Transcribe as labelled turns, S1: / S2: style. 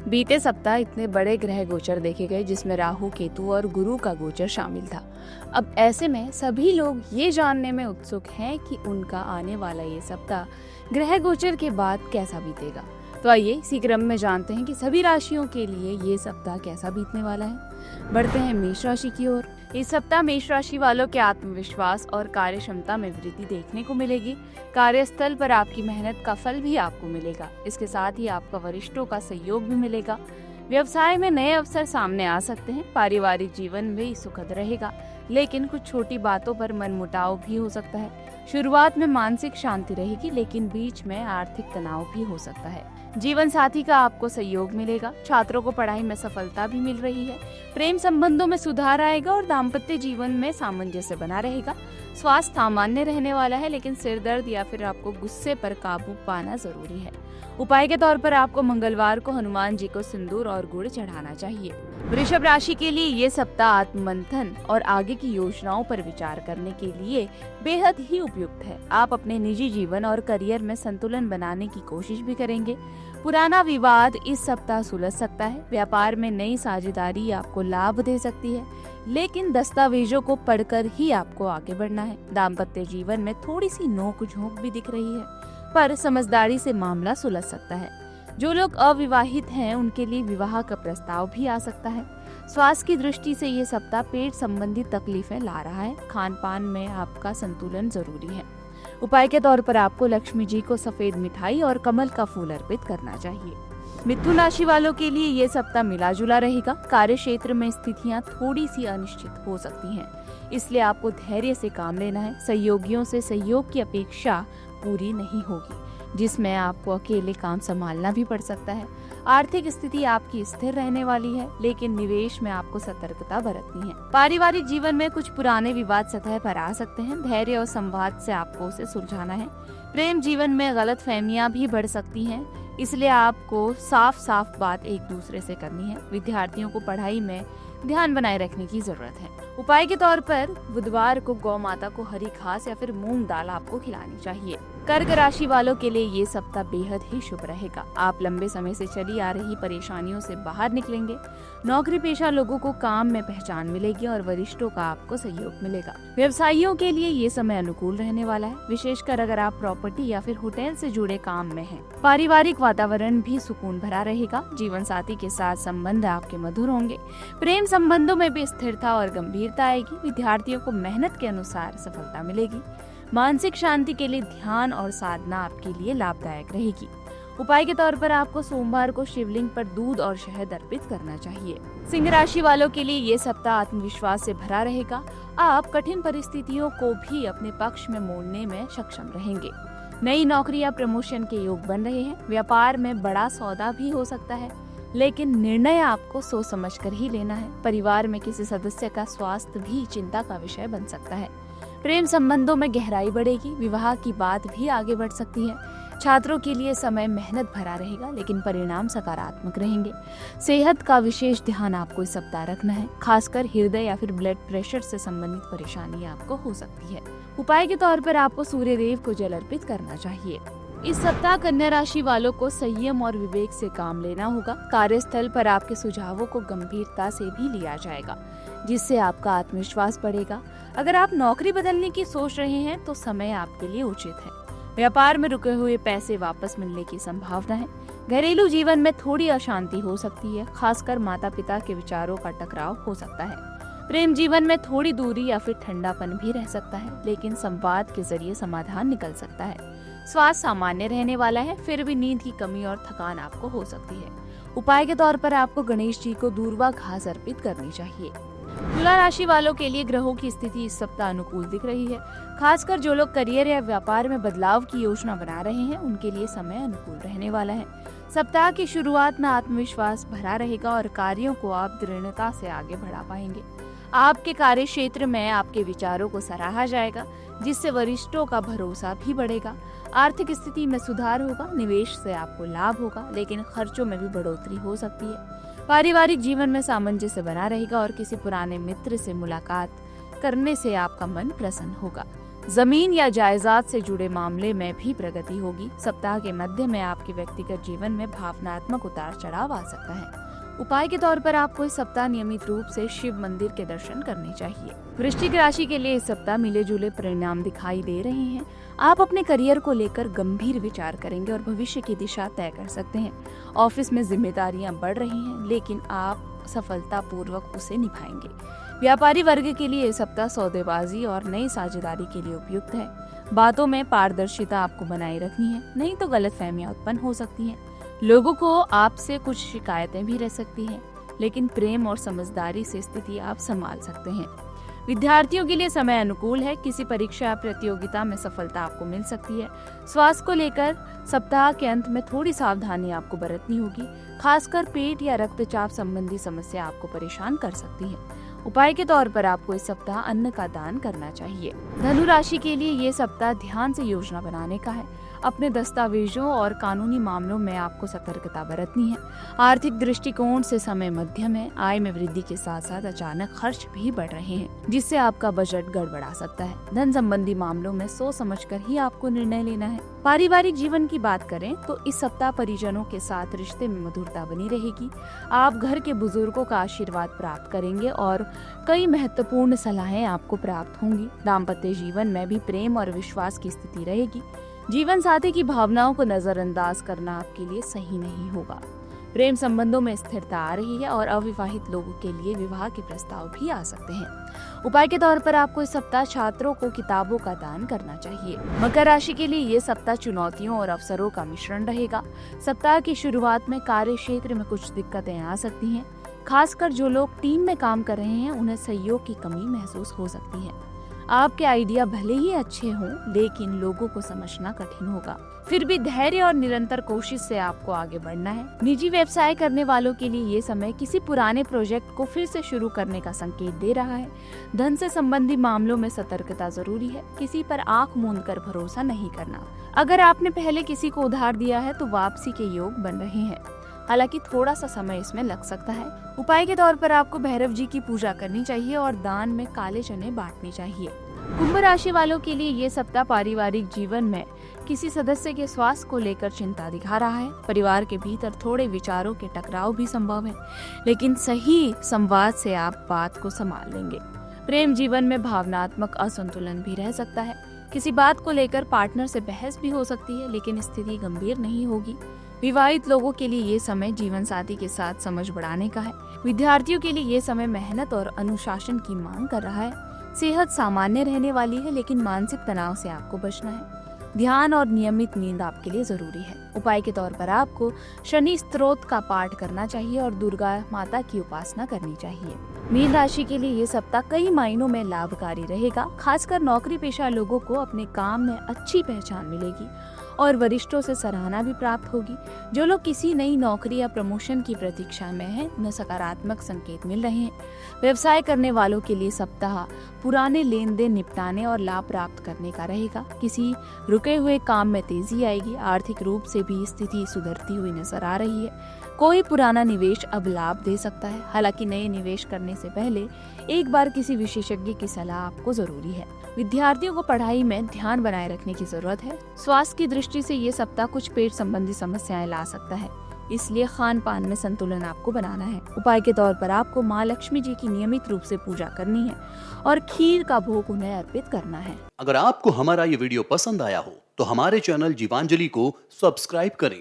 S1: बीते सप्ताह इतने बड़े ग्रह गोचर देखे गए जिसमें राहु, केतु और गुरु का गोचर शामिल था। अब ऐसे में सभी लोग ये जानने में उत्सुक हैं कि उनका आने वाला ये सप्ताह ग्रह गोचर के बाद कैसा बीतेगा। तो आइए इसी क्रम में जानते हैं कि सभी राशियों के लिए ये सप्ताह कैसा बीतने वाला है। बढ़ते हैं मेष राशि की ओर। इस सप्ताह मेष राशि वालों के आत्मविश्वास और कार्य क्षमता में वृद्धि देखने को मिलेगी। कार्यस्थल पर आपकी मेहनत का फल भी आपको मिलेगा। इसके साथ ही आपका वरिष्ठों का सहयोग भी मिलेगा। व्यवसाय में नए अवसर सामने आ सकते हैं। पारिवारिक जीवन भी सुखद रहेगा, लेकिन कुछ छोटी बातों पर मनमुटाव भी हो सकता है। शुरुआत में मानसिक शांति रहेगी, लेकिन बीच में आर्थिक तनाव भी हो सकता है। जीवन साथी का आपको सहयोग मिलेगा। छात्रों को पढ़ाई में सफलता भी मिल रही है। प्रेम संबंधों में सुधार आएगा और दाम्पत्य जीवन में सामंजस्य बना रहेगा। स्वास्थ्य सामान्य रहने वाला है, लेकिन सिर दर्द या फिर आपको गुस्से पर काबू पाना जरूरी है। उपाय के तौर पर आपको मंगलवार को हनुमान जी को सिंदूर और गुड़ चढ़ाना चाहिए। वृषभ राशि के लिए ये सप्ताह आत्ममंथन और आगे की योजनाओं पर विचार करने के लिए बेहद ही उपयुक्त है। आप अपने निजी जीवन और करियर में संतुलन बनाने की कोशिश भी करेंगे। पुराना विवाद इस सप्ताह सुलझ सकता है। व्यापार में नई साझेदारी आपको लाभ दे सकती है, लेकिन दस्तावेजों को पढ़कर ही आपको आगे बढ़ना है। दाम्पत्य जीवन में थोड़ी सी नोक झोंक भी दिख रही है, पर समझदारी से मामला सुलझ सकता है। जो लोग अविवाहित हैं उनके लिए विवाह का प्रस्ताव भी आ सकता है। स्वास्थ्य की दृष्टि से ये सप्ताह पेट संबंधी तकलीफें ला रहा है। खान पान में आपका संतुलन जरूरी है। उपाय के तौर पर आपको लक्ष्मी जी को सफेद मिठाई और कमल का फूल अर्पित करना चाहिए। मिथुन राशि वालों के लिए ये सप्ताह मिला जुला रहेगा। कार्य क्षेत्र में स्थितियां थोड़ी सी अनिश्चित हो सकती हैं, इसलिए आपको धैर्य से काम लेना है। सहयोगियों से सहयोग की अपेक्षा पूरी नहीं होगी, जिसमें आपको अकेले काम संभालना भी पड़ सकता है। आर्थिक स्थिति आपकी स्थिर रहने वाली है, लेकिन निवेश में आपको सतर्कता बरतनी है। पारिवारिक जीवन में कुछ पुराने विवाद सतह पर आ सकते हैं। धैर्य और संवाद से आपको उसे सुलझाना है। प्रेम जीवन में गलतफहमियां भी बढ़ सकती हैं, इसलिए आपको साफ साफ बात एक दूसरे से करनी है। विद्यार्थियों को पढ़ाई में ध्यान बनाए रखने की जरूरत है। उपाय के तौर पर बुधवार को गौ माता को हरी घास या फिर मूंग दाल आपको खिलानी चाहिए। कर्क राशि वालों के लिए ये सप्ताह बेहद ही शुभ रहेगा। आप लंबे समय से चली आ रही परेशानियों से बाहर निकलेंगे। नौकरी पेशा लोगों को काम में पहचान मिलेगी और वरिष्ठों का आपको सहयोग मिलेगा। व्यवसायियों के लिए ये समय अनुकूल रहने वाला है, विशेषकर अगर आप प्रॉपर्टी या फिर होटल से जुड़े काम में हैं। पारिवारिक वातावरण भी सुकून भरा रहेगा। जीवन साथी के साथ संबंध आपके मधुर होंगे। प्रेम संबंधों में भी स्थिरता और गंभीरता आएगी। विद्यार्थियों को मेहनत के अनुसार सफलता मिलेगी। मानसिक शांति के लिए ध्यान और साधना आपके लिए लाभदायक रहेगी। उपाय के तौर पर आपको सोमवार को शिवलिंग पर दूध और शहद अर्पित करना चाहिए। सिंह राशि वालों के लिए ये सप्ताह आत्मविश्वास से भरा रहेगा। आप कठिन परिस्थितियों को भी अपने पक्ष में मोड़ने में सक्षम रहेंगे। नई नौकरी या प्रमोशन के योग बन रहे हैं। व्यापार में बड़ा सौदा भी हो सकता है, लेकिन निर्णय आपको सोच समझकर ही लेना है। परिवार में किसी सदस्य का स्वास्थ्य भी चिंता का विषय बन सकता है। प्रेम संबंधों में गहराई बढ़ेगी। विवाह की बात भी आगे बढ़ सकती है। छात्रों के लिए समय मेहनत भरा रहेगा, लेकिन परिणाम सकारात्मक रहेंगे। सेहत का विशेष ध्यान आपको इस सप्ताह रखना है। खासकर हृदय या फिर ब्लड प्रेशर से संबंधित परेशानी आपको हो सकती है। उपाय के तौर पर आपको सूर्य देव को जल अर्पित करना चाहिए। इस सप्ताह कन्या राशि वालों को संयम और विवेक से काम लेना होगा। कार्यस्थल पर आपके सुझावों को गंभीरता से भी लिया जाएगा, जिससे आपका आत्मविश्वास बढ़ेगा। अगर आप नौकरी बदलने की सोच रहे हैं तो समय आपके लिए उचित है। व्यापार में रुके हुए पैसे वापस मिलने की संभावना है। घरेलू जीवन में थोड़ी अशांति हो सकती है, खासकर माता पिता के विचारों का टकराव हो सकता है। प्रेम जीवन में थोड़ी दूरी या फिर ठंडापन भी रह सकता है, लेकिन संवाद के जरिए समाधान निकल सकता है। स्वास्थ्य सामान्य रहने वाला है, फिर भी नींद की कमी और थकान आपको हो सकती है। उपाय के तौर पर आपको गणेश जी को दूर्वा घास अर्पित करनी चाहिए। तुला राशि वालों के लिए ग्रहों की स्थिति इस सप्ताह अनुकूल दिख रही है। खासकर जो लोग करियर या व्यापार में बदलाव की योजना बना रहे हैं उनके लिए समय अनुकूल रहने वाला है। सप्ताह की शुरुआत में आत्मविश्वास भरा रहेगा और कार्यों को आप दृढ़ता से आगे बढ़ा पाएंगे। आपके कार्य क्षेत्र में आपके विचारों को सराहा जाएगा, जिससे वरिष्ठों का भरोसा भी बढ़ेगा। आर्थिक स्थिति में सुधार होगा। निवेश से आपको लाभ होगा, लेकिन खर्चों में भी बढ़ोतरी हो सकती है। पारिवारिक जीवन में सामंजस्य बना रहेगा और किसी पुराने मित्र से मुलाकात करने से आपका मन प्रसन्न होगा। जमीन या जायदाद से जुड़े मामले में भी प्रगति होगी। सप्ताह के मध्य में आपके व्यक्तिगत जीवन में भावनात्मक उतार चढ़ाव आ सकता है। उपाय के तौर पर आपको इस सप्ताह नियमित रूप से शिव मंदिर के दर्शन करने चाहिए। वृश्चिक राशि के लिए इस सप्ताह मिले जुले परिणाम दिखाई दे रहे हैं। आप अपने करियर को लेकर गंभीर विचार करेंगे और भविष्य की दिशा तय कर सकते हैं। ऑफिस में जिम्मेदारियां बढ़ रही हैं, लेकिन आप सफलतापूर्वक उसे निभाएंगे। व्यापारी वर्ग के लिए ये सप्ताह सौदेबाजी और नई साझेदारी के लिए उपयुक्त है। बातों में पारदर्शिता आपको बनाए रखनी है, नहीं तो गलतफहमियां उत्पन्न हो सकती हैं। लोगों को आपसे कुछ शिकायतें भी रह सकती हैं, लेकिन प्रेम और समझदारी से स्थिति आप संभाल सकते हैं। विद्यार्थियों के लिए समय अनुकूल है। किसी परीक्षा या प्रतियोगिता में सफलता आपको मिल सकती है। स्वास्थ्य को लेकर सप्ताह के अंत में थोड़ी सावधानी आपको बरतनी होगी। खासकर पेट या रक्तचाप संबंधी समस्या आपको परेशान कर सकती है। उपाय के तौर पर आपको इस सप्ताह अन्न का दान करना चाहिए। धनु राशि के लिए ये सप्ताह ध्यान से योजना बनाने का है। अपने दस्तावेजों और कानूनी मामलों में आपको सतर्कता बरतनी है। आर्थिक दृष्टिकोण से समय मध्यम है। आय में वृद्धि के साथ साथ अचानक खर्च भी बढ़ रहे हैं, जिससे आपका बजट गड़बड़ा सकता है। धन संबंधी मामलों में सोच समझकर ही आपको निर्णय लेना है। पारिवारिक जीवन की बात करें तो इस सप्ताह परिजनों के साथ रिश्ते में मधुरता बनी रहेगी। आप घर के बुजुर्गों का आशीर्वाद प्राप्त करेंगे और कई महत्वपूर्ण सलाहें आपको प्राप्त होंगी। दाम्पत्य जीवन में भी प्रेम और विश्वास की स्थिति रहेगी। जीवन साथी की भावनाओं को नजरअंदाज करना आपके लिए सही नहीं होगा। प्रेम संबंधों में स्थिरता आ रही है और अविवाहित लोगों के लिए विवाह के प्रस्ताव भी आ सकते हैं। उपाय के तौर पर आपको इस सप्ताह छात्रों को किताबों का दान करना चाहिए। मकर राशि के लिए ये सप्ताह चुनौतियों और अवसरों का मिश्रण रहेगा। सप्ताह की शुरुआत में कार्य क्षेत्र में कुछ दिक्कतें आ सकती हैं। खासकर जो लोग टीम में काम कर रहे हैं, उन्हें सहयोग की कमी महसूस हो सकती है। आपके आइडिया भले ही अच्छे हों, लेकिन लोगों को समझना कठिन होगा। फिर भी धैर्य और निरंतर कोशिश से आपको आगे बढ़ना है। निजी व्यवसाय करने वालों के लिए ये समय किसी पुराने प्रोजेक्ट को फिर से शुरू करने का संकेत दे रहा है। धन से संबंधी मामलों में सतर्कता जरूरी है। किसी पर आंख मूंद कर भरोसा नहीं करना। अगर आपने पहले किसी को उधार दिया है तो वापसी के योग बन रहे हैं, हालांकि थोड़ा सा समय इसमें लग सकता है। उपाय के तौर पर आपको भैरव जी की पूजा करनी चाहिए और दान में काले चने बांटने चाहिए। कुंभ राशि वालों के लिए ये सप्ताह पारिवारिक जीवन में किसी सदस्य के स्वास्थ्य को लेकर चिंता दिखा रहा है। परिवार के भीतर थोड़े विचारों के टकराव भी संभव है, लेकिन सही संवाद से आप बात को संभाल लेंगे। प्रेम जीवन में भावनात्मक असंतुलन भी रह सकता है। किसी बात को लेकर पार्टनर से बहस भी हो सकती है, लेकिन स्थिति गंभीर नहीं होगी। विवाहित लोगों के लिए ये समय जीवन साथी के साथ समझ बढ़ाने का है। विद्यार्थियों के लिए ये समय मेहनत और अनुशासन की मांग कर रहा है। सेहत सामान्य रहने वाली है, लेकिन मानसिक तनाव से आपको बचना है। ध्यान और नियमित नींद आपके लिए जरूरी है। उपाय के तौर पर आपको शनि स्तोत्र का पाठ करना चाहिए और दुर्गा माता की उपासना करनी चाहिए। मीन राशि के लिए ये सप्ताह कई मायनों में लाभकारी रहेगा। खासकर नौकरी पेशा लोगों को अपने काम में अच्छी पहचान मिलेगी और वरिष्ठों से सराहना भी प्राप्त होगी। जो लोग किसी नई नौकरी या प्रमोशन की प्रतीक्षा में हैं, उन्हें सकारात्मक संकेत मिल रहे हैं। व्यवसाय करने वालों के लिए सप्ताह पुराने लेन देन निपटाने और लाभ प्राप्त करने का रहेगा। किसी रुके हुए काम में तेजी आएगी। आर्थिक रूप से भी स्थिति सुधरती हुई नजर आ रही है। कोई पुराना निवेश अब लाभ दे सकता है। हालांकि नए निवेश करने से पहले एक बार किसी विशेषज्ञ की सलाह आपको जरूरी है। विद्यार्थियों को पढ़ाई में ध्यान बनाए रखने की जरूरत है। स्वास्थ्य की दृष्टि से ये सप्ताह कुछ पेट संबंधी समस्याएं ला सकता है, इसलिए खान पान में संतुलन आपको बनाना है। उपाय के तौर पर आपको माँ लक्ष्मी जी की नियमित रूप से पूजा करनी है और खीर का भोग उन्हें अर्पित करना है।
S2: अगर आपको हमारा ये वीडियो पसंद आया हो तो हमारे चैनल जीवांजलि को सब्सक्राइब करें